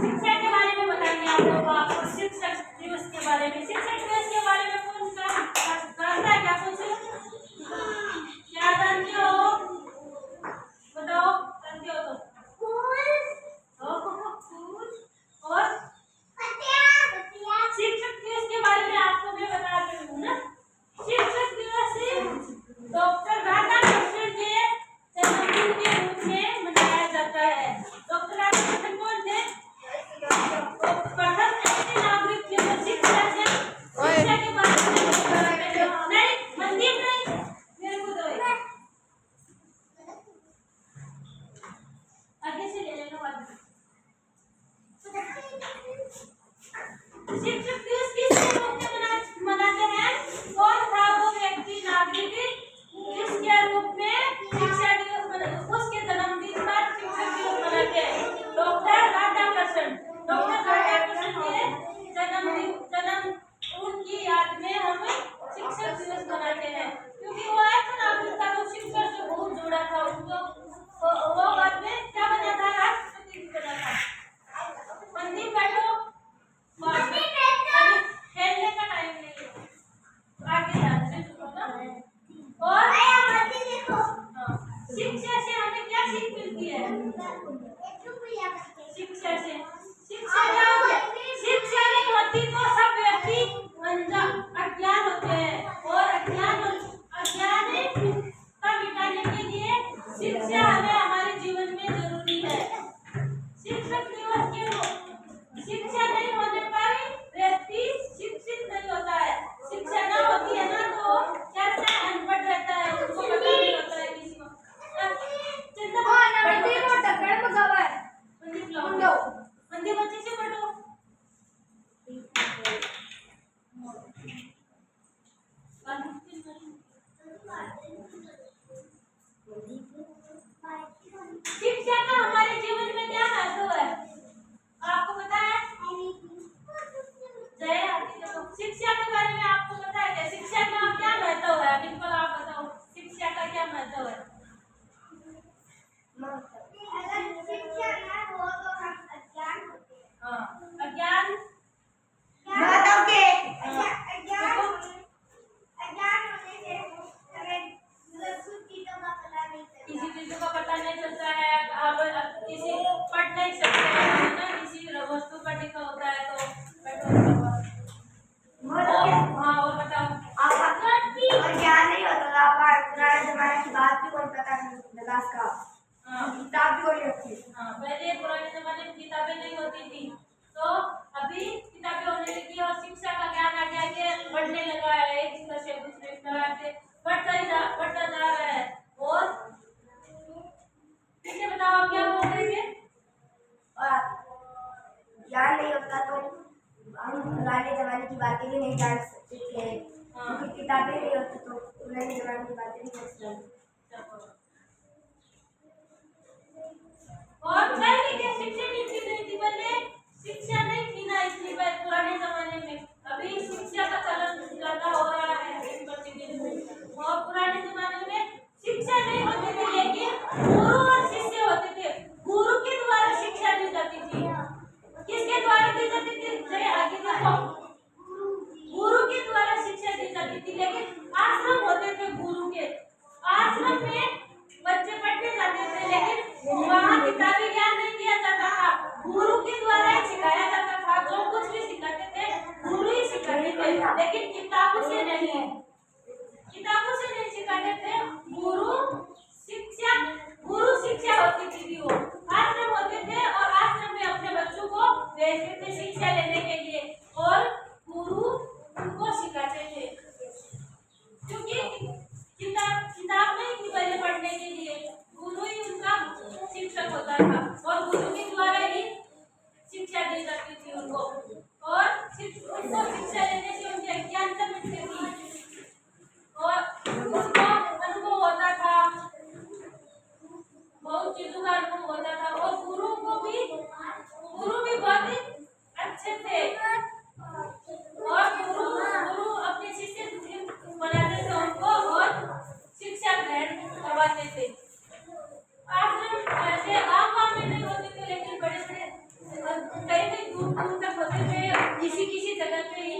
शिक्षा के बारे में बताएंगे आप लोग आपको शिक्षक दिवस के बारे में। शिक्षक दिवस के बारे में कौन जानता है क्या? कुछ क्या जानते हो? बताओ, जानते हो तो? और शिक्षक दिवस के बारे में आपको मैं बता रही हूँ ना। शिक्षक दिवस डॉक्टर राधाकृष्णन के जन्मदिन के रूप में मनाया जाता है। डॉक्टर राधाकृष्णन कौन थे? प्रथम ऐसे नागरिक थे जो शिक्षा के बारे में नहीं, मंदिर नहीं, मेरे को दो आगे से ले लेना बाद में। शिक्षक दिवस किसके रूप में मनाते हैं? कौन था वो व्यक्ति नागरिक जिसके रूप में शिक्षा दिवस उसके जन्मदिन पर शिक्षक दिवस मनाते हैं? डॉक्टर राधाकृष्णन। डॉक्टर राधाकृष्णन के जन्म उनकी याद में हम शिक्षक दिवस मनाते हैं, क्योंकि वो ऐसा नागरिक था जो शिक्षा से बहुत जुड़ा था। उनको वो बाद में क्या बना था? राष्ट्रपति बना था। मंदिर बैठो, खेलने का टाइम नहीं है, आगे जाते हैं। और शिक्षा से हमें क्या सीख मिलती है? शिक्षा से शिक्षा नहीं होती तो सब व्यक्ति अज्ञान होते हैं, और अज्ञान का मिटाने के लिए शिक्षा हमें हमारे जीवन में जरूरी है। शिक्षक दिवस के शिक्षा नहीं होने पर व्यक्ति शिक्षित नहीं होता है। शिक्षा ना होती है ना तो कैसे अनपढ़ रहता है, उसको पता नहीं होता है किसी को। मंदिर बच्चे से पढ़ो। शिक्षा का हमारे जीवन में क्या महत्व है आपको पता है? शिक्षा के बारे में आपको पता है क्या? शिक्षा का क्या महत्व है? बिल्कुल आप बताओ, शिक्षा का क्या महत्व है? अगर शिक्षा ना हो तो हम अज्ञान होते हैं। हाँ, अज्ञान किसी चीजों का पता नहीं चलता है। आप किसी पढ़ नहीं सकते हैं ना, किसी वस्तु पर लिखा होता है तो हाँ। और बताओ, ज्ञान नहीं होता था। पुराने जमाने की बात भी कोई पता नहीं विकास का। किताब भी कोई होती। हाँ, पहले पुराने जमाने में किताबें नहीं होती थी, तो अभी किताबें होने लगी और शिक्षा का ज्ञान आगे आगे बढ़ने लगा है। एक स्तर से दूसरे स्तर से बढ़ता जा रहा है। और इसे बताओ आप क्या बोल रहे थे? ज्ञान नहीं होता तो हम पुराने जमाने की बातें भी नहीं जान सकते थे। क्योंकि किताबें नहीं होती तो पुराने जमाने की बातें नहीं कर सकते। और पहले क्या शिक्षा नीति नहीं थी? पहले शिक्षा नहीं थी ना, इसलिए पुराने जमाने में। अभी शिक्षा का चलन ज्यादा हो रहा है दिन प्रतिदिन में। और पुराने जमाने में शिक्षा नहीं होती थी, लेकिन गुरु और शिष्य होते थे। गुरु के द्वारा शिक्षा दी जाती थी। किसके द्वारा दी जाती थी? जय आगे देखो, गुरु के द्वारा शिक्षा दी जाती थी। लेकिन आश्रम होते थे गुरु के, आश्रम में बच्चे पढ़ने जाते थे, लेकिन वहाँ किताबी ज्ञान नहीं दिया जाता था। गुरु के द्वारा ही सिखाया जाता था। जो कुछ भी सिखाते थे गुरु ही सिखाते थे, लेकिन किताबों से नहीं, किताबों से नहीं सिखाते थे। गुरु शिक्षा होती थी। वो आश्रम होते थे और आश्रम में अपने बच्चों को भेजते थे शिक्षा लेने के लिए, और गुरु उनको सिखाते थे। क्योंकि किताब नहीं थी पहले पढ़ने के लिए, गुरु ही उनका शिक्षक होता था और गुरु के द्वारा ही शिक्षा दी जाती थी उनको। और उनको शिक्षा लेने से उनकी अज्ञानता मिटती थी और उनको अनुभव होता था, बहुत चीजों का अनुभव होता था। और गुरु भी बहुत अच्छे थे। दूर दूर तक होते थे, किसी किसी जगह पे